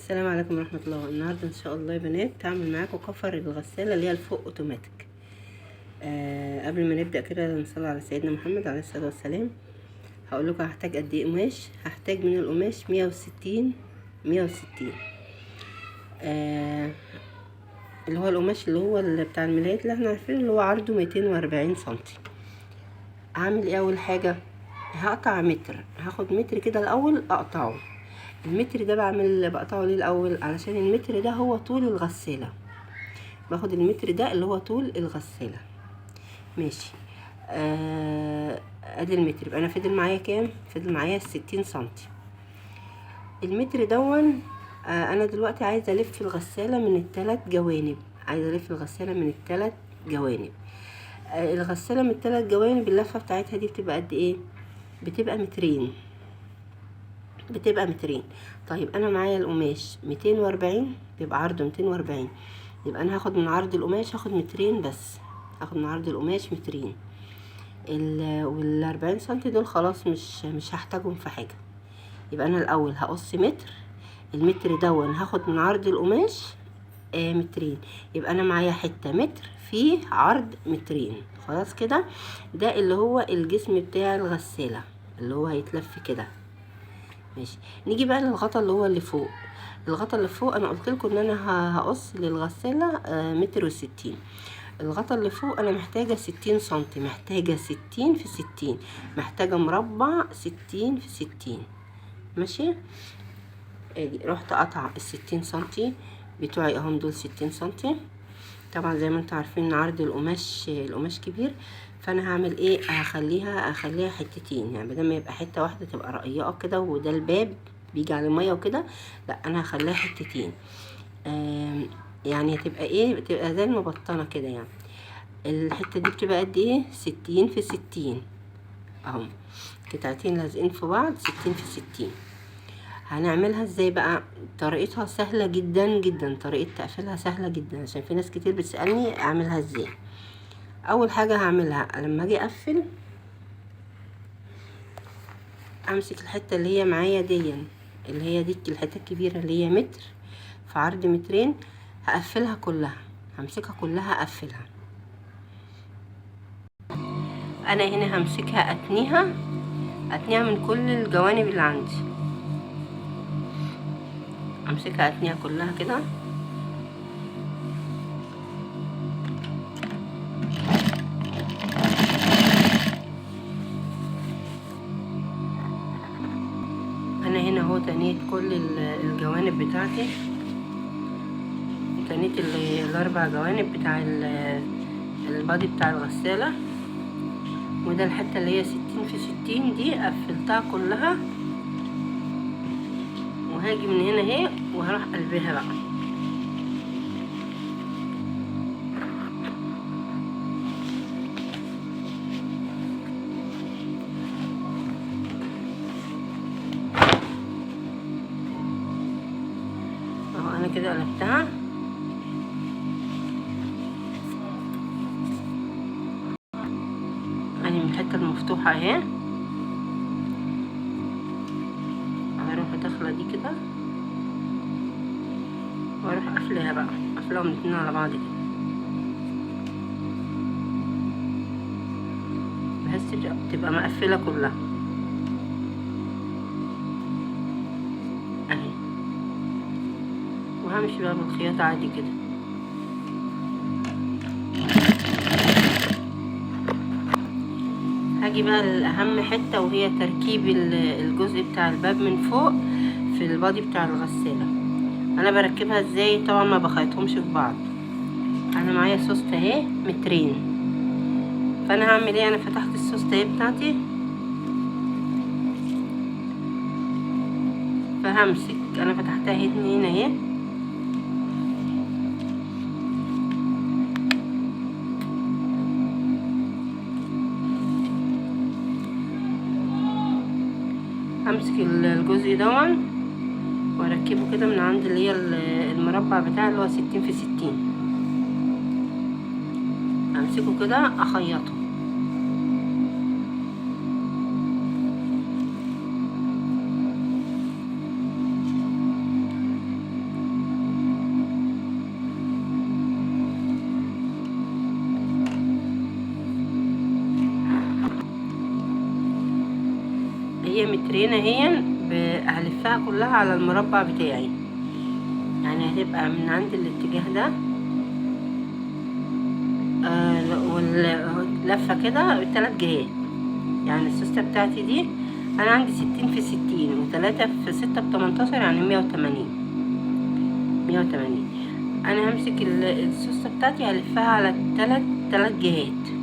السلام عليكم ورحمة الله. النهاردة ان شاء الله يا بنات هعمل معاكم كفر الغسالة اللي هي الفوق اوتوماتيك. قبل ما نبدأ كده نصلي على سيدنا محمد عليه الصلاة والسلام. هقول لكم هحتاج قد ايه قماش. هحتاج من القماش 160 اللي هو القماش اللي هو بتاع الملايات اللي احنا عارفينه، اللي هو عرضه 240 سنتي. هعمل ايه؟ اول حاجة هقطع متر. هاخد متر كده الاول اقطعه. المتر ده بقطعه ليه الاول؟ علشان المتر ده هو طول الغسالة. باخد المتر ده اللي هو طول الغسالة. ماشي. ادي المتر. يبقى انا فضل معايا كام؟ فضل معايا 60 سنتي. المتر دون. انا دلوقتي عايزه الف الغسالة من الثلاث جوانب. الغسالة من الثلاث جوانب اللفة بتاعتها دي بتبقى قد ايه؟ بتبقى مترين. طيب انا معايا القماش 240، بيبقى عرضه 240. يبقى انا هاخد من عرض القماش هاخد مترين بس. هاخد من عرض القماش مترين. وال40 سنتي دول خلاص مش هحتاجهم في حاجة. يبقى انا الاول هقص متر. المتر دون هاخد من عرض القماش مترين. يبقى انا معايا حتة متر فيه عرض مترين. خلاص كده. ده اللي هو الجسم بتاع الغسالة اللي هو هيتلف كده. ماشي. نيجي بقى للغطا اللي فوق. الغطا اللي فوق انا قلت لكم ان انا هقص للغسالة متر و60. الغطا اللي فوق انا محتاجة 60 سنتي. محتاجة 60 في 60. محتاجة مربع 60 في 60. ماشي. ادي رحت قطع ال60 سنتي بتوعي اهم. دول 60 سنتي. طبعا زي ما انتوا عارفين ان عرض القماش كبير. فانا هعمل ايه؟ هخليها حتتين. يعني بدل ما يبقى حته واحده تبقى رقيقه كده وده الباب بيجي على الميه وكده، لا انا هخليها حتتين. يعني هتبقى ايه؟ بتبقى زي المبطنه كده. يعني الحته دي بتبقى قد ايه؟ 60 في 60 اهو. قطعتين لازقين في بعض 60 في 60. هنعملها ازاي بقى؟ طريقتها سهلة جدا جدا. طريقة تقفيلها سهلة جدا، عشان في ناس كتير بتسألني اعملها ازاي. اول حاجة هعملها لما اجي اقفل، امسك الحتة اللي هي معايا دي، اللي هي دي الحتة الكبيرة اللي هي متر في عرض مترين. هقفلها كلها. همسكها كلها اقفلها. انا هنا همسكها اتنيها من كل الجوانب اللي عندي. امسكها اتنيها كلها كده. انا هنا اهو تنيت كل الجوانب بتاعتي. تنيت الاربع جوانب بتاع البادي بتاع الغسالة. وده الحتة اللي هي 60 في 60 دي قفلتها كلها. وهاجي من هنا اهي وهروح قلبها بقى. اهو انا كده قلبتها. اني من الحته المفتوحه اهي هروح داخله دي كده واروح قافلاها بقى. قافلاهم الاتنين على بعض كده بحيث تبقى مقفله كلها اهي. وهمشي بقى بالخياط عادي كده. هاجي بقى لأهم حتة، وهي تركيب الجزء بتاع الباب من فوق في البادي بتاع الغسالة. انا بركبها ازاي؟ طبعا ما بخيطهمش في بعض. انا معايا سوسته اهي مترين. فانا هعمل ايه؟ انا فتحت السوسته اهي بتاعتي. فهمسك. انا فتحتها هنا اهي. همسك الجزء دون واركبه كده من عند اللي هي المربع بتاعي اللي هو 60 في 60. امسكه كده اخيطه. المترين اهي هلفها كلها على المربع بتاعي، يعني هتبقى من عند الاتجاه ده واللفة كده بالثلاث جهات. يعني السوستة بتاعتي دي انا عندي 60 في 60 و3 في 6 ب18، يعني 180. انا همسك السوستة بتاعتي هلفها على ثلاث جهات.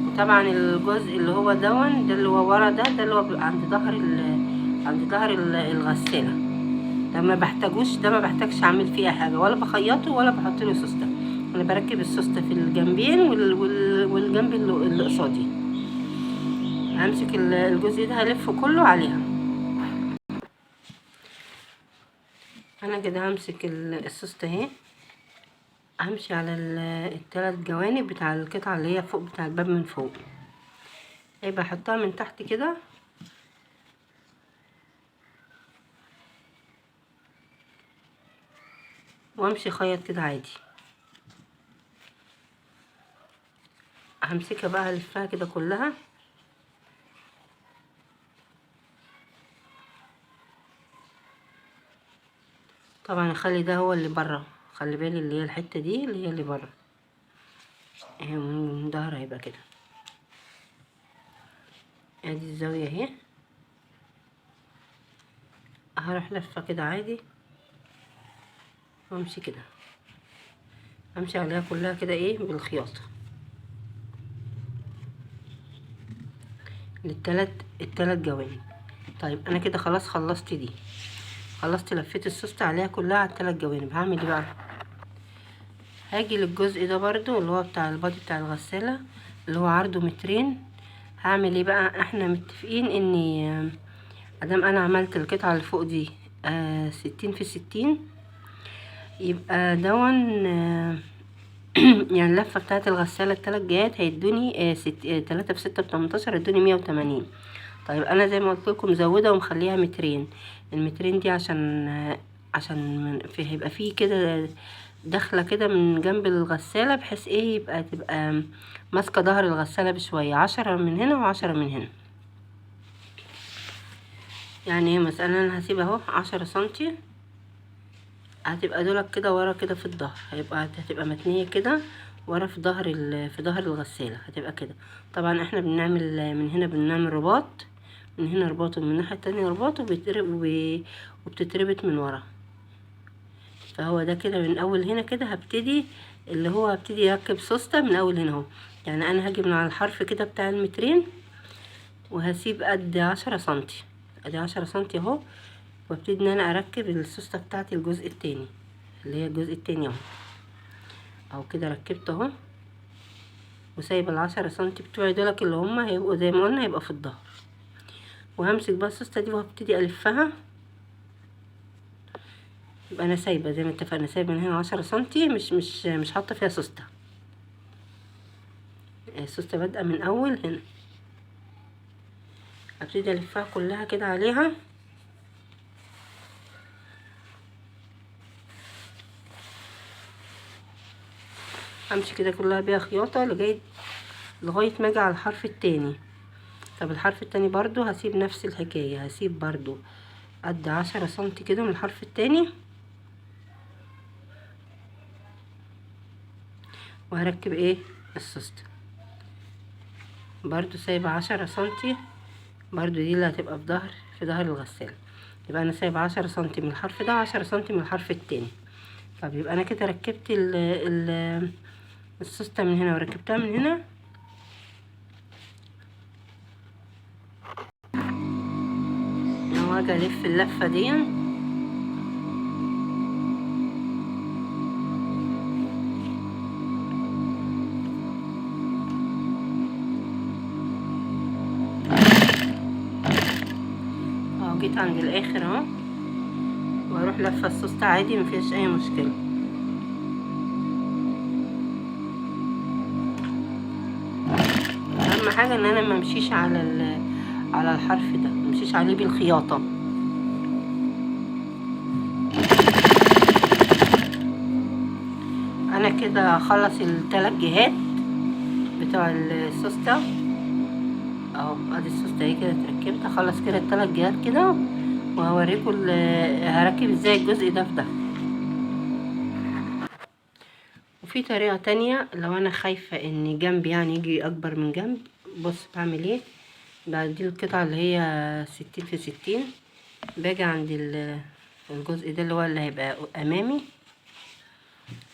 وطبعا الجزء اللي هو ده اللي هو ورا ده اللي هو بيبقى عند ظهر الغسالة، ده ما بحتاجوش، ده ما بحتاجش اعمل فيه حاجة، ولا بخيطه ولا بحط له سوستة. انا بركب السوستة في الجنبين والجنب اللي قصادي. همسك الجزء ده هلفه كله عليها. انا كده همسك السوستة اهي، همشي على الثلاث جوانب بتاع القطعة اللي هي فوق بتاع الباب من فوق، هيبقى احطها من تحت كده وامشي خيط كده عادي. همسكها بقى الفها كده كلها. طبعا اخلي ده هو اللي بره، خلي بالي اللي هي الحته دي اللي هي اللي بره اهي، من ظهر هيبقى كده. ادي الزاويه اهي، هروح لفه كده عادي وامشي كده، امشي عليها كلها كده ايه بالخياطه التلات جوانب. طيب انا كده خلاص خلصت دي، خلصت لفيت السوستة عليها كلها على الثلاث جوانب. هعمل ايه بقى؟ هاجي للجزء ده برضو اللي هو بتاع البادي بتاع الغسالة اللي هو عرضه مترين. هعمل ايه بقى؟ احنا متفقين اني ادام انا عملت القطعة اللي فوق دي 60 في 60، يبقى دون يعني اللفة بتاعت الغسالة الثلاث جهات هيدوني 3 في 6 ب18، هيدوني 180. طيب انا زي ما قلت لكم مزوده ومخليها مترين. المترين دي عشان هيبقى فيه كده داخله كده من جنب الغساله، بحيث ايه تبقى ماسكه ظهر الغساله بشويه، 10 من هنا و10 من هنا. يعني مثلا انا هسيب اهو 10 سنتي، هتبقى دولك كده ورا كده في الظهر، هتبقى متنيه كده ورا في ظهر الغساله، هتبقى كده. طبعا احنا بنعمل من هنا بنعمل رباط، من هنا رباط ومن الناحيه التانية رباط، وبتتربط من ورا. فهو ده كده من اول هنا كده هبتدي اركب سوسته من اول هنا اهو. يعني انا هاجي من على الحرف كده بتاع المترين وهسيب قد 10 سنتي، ادي 10 سنتي اهو، وابتدي ان انا اركب السوسته بتاعتي الجزء التاني اللي هي الجزء التاني اهو كده ركبت اهو، وسايبه ال10 سنتي بتوعي دولك اللي هما هيبقوا زي ما قلنا هيبقى في الظهر. وهمسك بقى السوسته دي وهبتدي الفها. يبقى انا سايبه زي ما اتفقنا، سايبه من هنا 10 سنتي، مش حاطه فيها سوسته. السوسته بادئه من اول هنا، ابتدي الفها كلها كده عليها. امشي كده كلها بيها خياطه لغايه ما اجي على الحرف التاني. طب الحرف التاني برضو هسيب نفس الحكايه، هسيب برضو قد 10 سنتي كده من الحرف التاني، وهركب ايه السوسته برضو سايبه 10 سنتي، برضو دي اللي هتبقى في ظهر الغساله. يبقى انا سايبه 10 سنتي من الحرف ده، 10 سنتي من الحرف التاني. طب يبقى انا كده ركبت السوسته من هنا وركبتها من هنا. واجي الف اللفه دي جيت عند الاخر اهو، واروح لفه السوسته عادي مفيهاش اي مشكله. اهم حاجه ان انا ما امشيش على الحرف ده، ما امشيش عليه بالخياطه. انا كده خلص الثلاث جهات بتوع السوسته، اهو ادي السوسته اهي كده اتركبت. اخلص كده الثلاث جهات كده وهوريكم هركب ازاي الجزء ده في ده. وفي طريقه تانية لو انا خايفه ان جنب يعني يجي اكبر من جنب. بص بعمل ايه؟ دي القطعه اللي هي 60 في 60. باجي عند الجزء ده اللي هو اللي هيبقى امامي.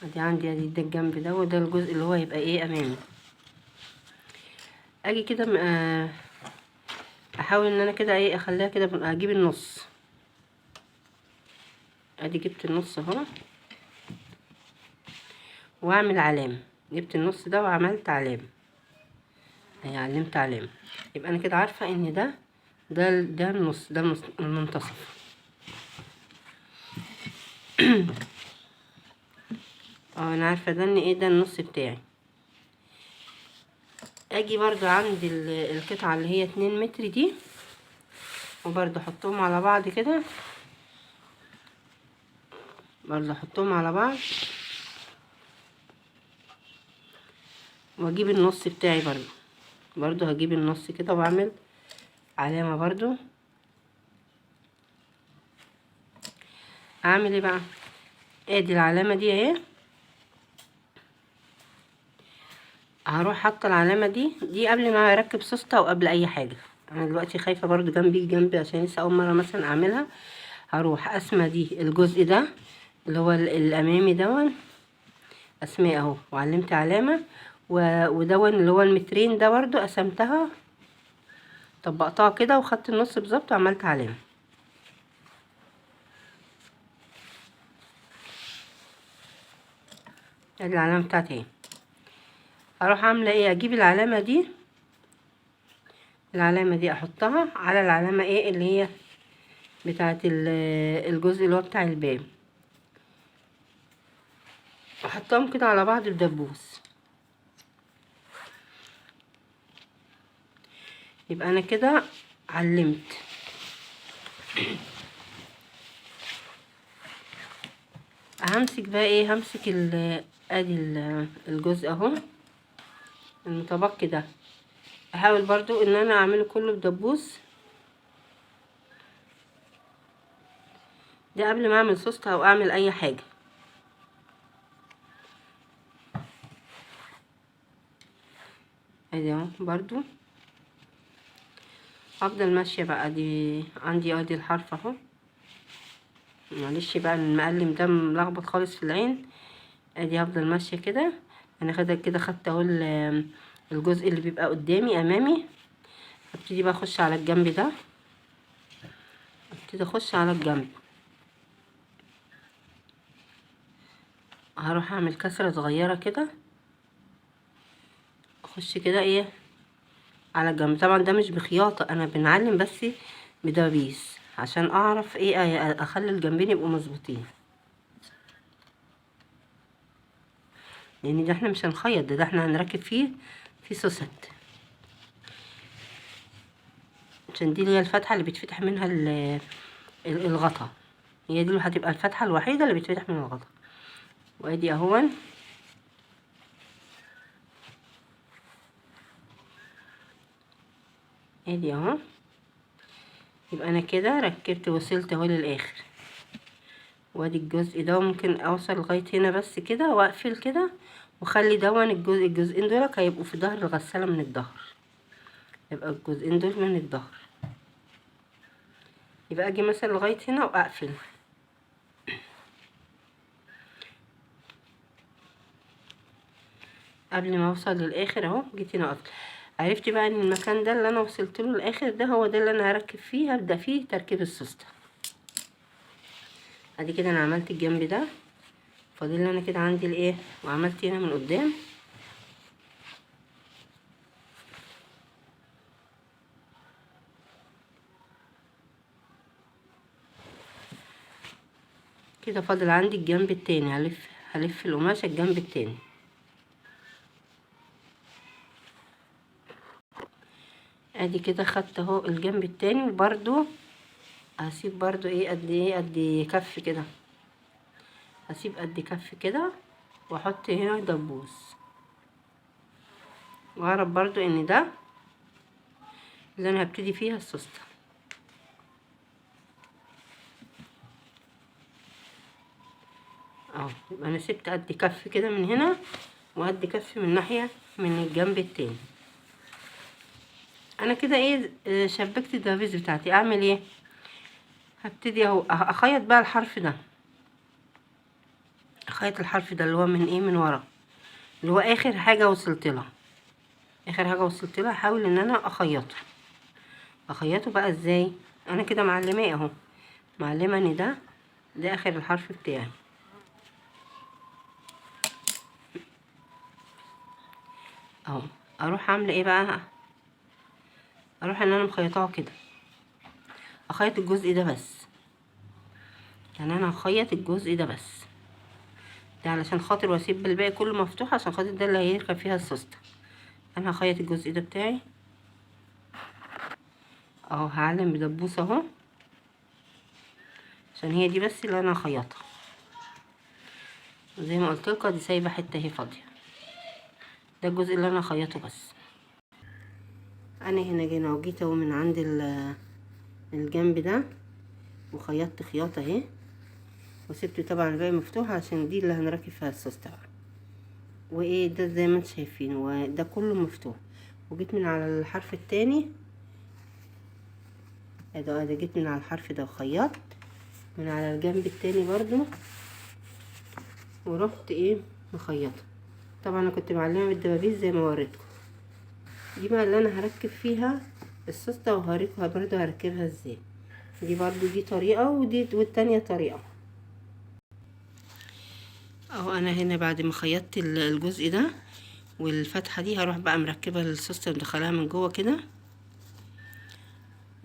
ادي عندي ادي ده الجنب ده، وده الجزء اللي هو هيبقى ايه امامي. اجي كده احاول ان انا كده ايه اخليها كده، اجيب النص. ادي جبت النص اهو واعمل علامه. جبت النص ده وعملت علامه اهي، علمت علامه. يبقى انا كده عارفه ان ده النص، ده المنتصف. انا عارفه ده ان ايه ده النص بتاعي. اجي برضو عند القطعه اللي هي 2 متر دي، وبرضو احطهم على بعض كده. برضو احطهم على بعض واجيب النص بتاعي برضو هجيب النص كده واعمل علامه. برضو اعمل ايه بقى؟ ادي العلامه دي اهي. هروح حاطه العلامه دي قبل ما اركب سوسته وقبل اي حاجه. انا دلوقتي خايفه برضو جنبي عشان لسه اول مره مثلا اعملها. هروح اسمى دي الجزء ده اللي هو الامامي دون، اسماه اهو وعلمت علامه. ودون اللي هو المترين ده برضو قسمتها، طبقتها كده وخدت النص بالظبط وعملت علامه. ادي العلامه بتاعتي اهي. اروح عامله ايه؟ اجيب العلامه دي احطها على العلامه ايه اللي هي بتاعت الجزء اللي هو بتاع الباب، احطهم كده على بعض بدبوس. يبقى انا كده علمت. همسك بقى ايه؟ همسك ادي الجزء اهو المتبقي ده. احاول برضو ان انا اعمله كله بدبوس. ده قبل ما اعمل سوسته او اعمل اي حاجه. ادي اهو برضو افضل ماشيه بقى. دي عندي ادي الحرف اهو. معلش بقى المقلم ده ملخبط خالص في العين. ادي هفضل ماشيه كده. انا كده خدت اهو الجزء اللي بيبقى قدامي امامي. ابتدي بقى اخش على الجنب ده، ابتدي اخش على الجنب. هروح اعمل كسره صغيره كده، اخش كده ايه على الجنب. طبعا ده مش بخياطه، انا بنعلم بس بدبابيس عشان اعرف ايه اخلي الجنبين يبقوا مظبوطين. لان ده احنا مش هنخيط، ده احنا هنركب فيه في سوست. عشان دي اللي هي الفتحه اللي بيتفتح منها الغطا. هي دي اللي هتبقى الفتحه الوحيده اللي بيتفتح من الغطا. وادي اهون. ادي اهو. يبقى انا كده ركبت وصلت اهو للاخر. وادي الجزء ده ممكن اوصل لغايه هنا بس كده واقفل كده، وخلي دون الجزئين دول هيبقوا في ظهر الغساله من الظهر. يبقى الجزئين دول من الظهر. يبقى اجي مثلا لغايه هنا واقفل. قبل ما اوصل للاخر اهو جيت هنا اقفل. عرفت بقى ان المكان ده اللي انا وصلت له الاخر ده هو ده اللي انا هركب فيه، هبدا فيه تركيب السوسته. ادي كده انا عملت الجنب ده، فاضل لي انا كده عندي الايه، وعملت هنا من قدام. كده فاضل عندي الجنب التاني. هلف القماشه الجنب التاني. ادي كده خدت اهو الجنب التاني. وبرده هسيب برضو ايه قد كف كده. هسيب قد كف كده واحط هنا دبوس، واعرف برضو ان ده اللي انا هبتدي فيها السوسته. اهو يبقى انا سبت قد كف كده من هنا وقد كف من ناحيه من الجنب التاني. انا كده ايه شبكت الدبابيس بتاعتي. اعمل ايه؟ هبتدي اهو اخيط بقى الحرف ده، اخيط الحرف ده اللي هو من ايه، من ورا، اللي هو اخر حاجه وصلت لها. اخر حاجه وصلت لها احاول ان انا اخيطه بقى ازاي. انا كده معلماه اهو، معلمه ان ده اخر الحرف بتاعي. اهو اروح عامله ايه بقى، اروح ان انا مخيطاه كده، اخيط الجزء ده بس. يعني انا هخيط الجزء ده بس، ده علشان خاطر واسيب الباقي كله مفتوح عشان خاطر ده اللي هيركب فيها السوسته. انا هخيط الجزء ده بتاعي اهو، هعلم بدبوسه اهو عشان هي دي بس اللي انا هخيطها. زي ما قلت لكم دي سايبه حته اهي فاضيه، ده الجزء اللي انا هخيطه بس. انا هنا جينا وجيت اهو من عند الجنب ده وخيطت خياطه اهي، وسبت طبعا الباقي مفتوح عشان دي اللي هنركب فيها السوسته بقى. وايه ده زي ما انتم شايفين وده كله مفتوح. وجيت من على الحرف التاني ادي جيت من على الحرف ده وخيطت من على الجنب التاني برضو، ورحت ايه مخيطه. طبعا انا كنت معلمه بالدبابيس زي ما وريتكم. دي بقى اللي انا هركب فيها السوسته، وهوريكم برضو هركبها ازاي. دي برضو دي طريقه والتانية طريقه. اهو انا هنا بعد ما خيطت الجزء ده والفتحه دي هروح بقى مركبه السوسته مدخلاها من جوه كده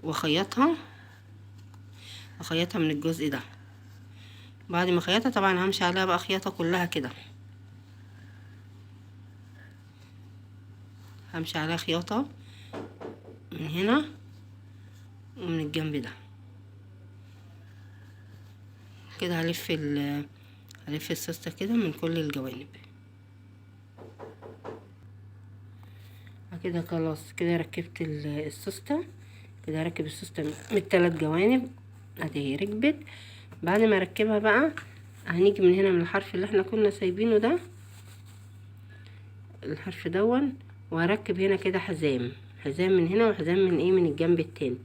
واخيطها من الجزء ده. بعد ما اخيطها طبعا همشي عليها بقى خياطه كلها كده، همشي عليها خياطه من هنا ومن الجنب ده كده. هلف السوسته كده من كل الجوانب كده. خلاص كده ركبت السوسته كده. هركب السوسته من الثلاث جوانب ادي ركبت. بعد ما اركبها بقى هنيجي من هنا من الحرف اللي احنا كنا سايبينه ده، الحرف دون، وهركب هنا كده حزام من هنا وحزام من ايه، من الجنب التاني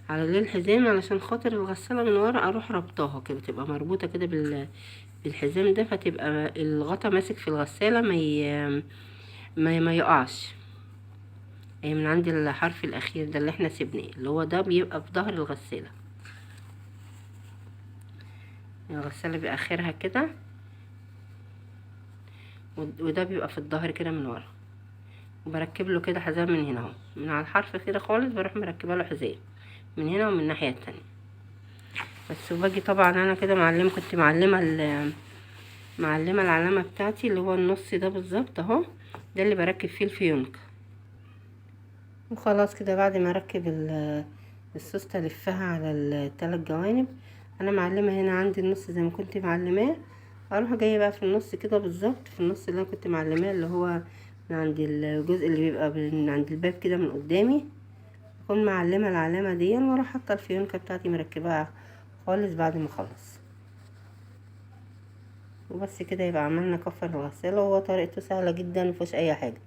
على الحزام علشان خاطر الغسالة من ورا اروح ربطاها كده تبقى مربوطة كده بالحزام ده، فتبقى الغطا ماسك في الغسالة ما يقعش. اهي من عند الحرف الاخير ده اللي احنا سيبناه اللي هو ده بيبقى في ظهر الغسالة. الغسالة باخرها كده وده بيبقى في الظهر كده من ورا، وبركب له كده حزام من هنا اهو، من على الحرف كده خالص بروح مركبه له حزام من هنا ومن الناحيه التانية بس. وباجي طبعا انا كده كنت معلمه العلامه بتاعتي اللي هو النص ده بالظبط اهو، ده اللي بركب فيه الفيونكه. وخلاص كده بعد ما اركب السوسته الفها على الثلاث جوانب، انا معلمه هنا عندي النص زي ما كنت معلماه، اروح جايه بقى في النص كده بالظبط، في النص اللي انا كنت معلماه اللي هو من عند الجزء اللي بيبقى من عند الباب كده من قدامي، اكون معلمه العلامه دي واروح حاطه الفيونكه بتاعتي مركباها خالص بعد ما اخلص. وبس كده يبقى عملنا كفر الغساله. وهو طريقته سهله جدا مفيهوش اي حاجه،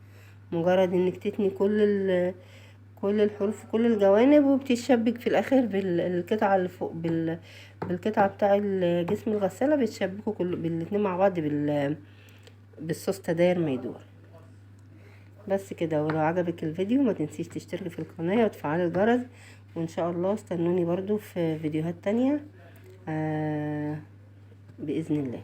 مجرد انك تتني كل الحروف وكل الجوانب، وبتتشبك في الاخر بالقطعه اللي فوق بالقطعه بتاع جسم الغساله، بتشبكوا بالاتنين مع بعض بالسوسته داير ما يدور. بس كده. ولو عجبك الفيديو ما تنسيش تشتركي في القناه وتفعلي الجرس، وان شاء الله استنوني برضو في فيديوهات تانية بإذن الله.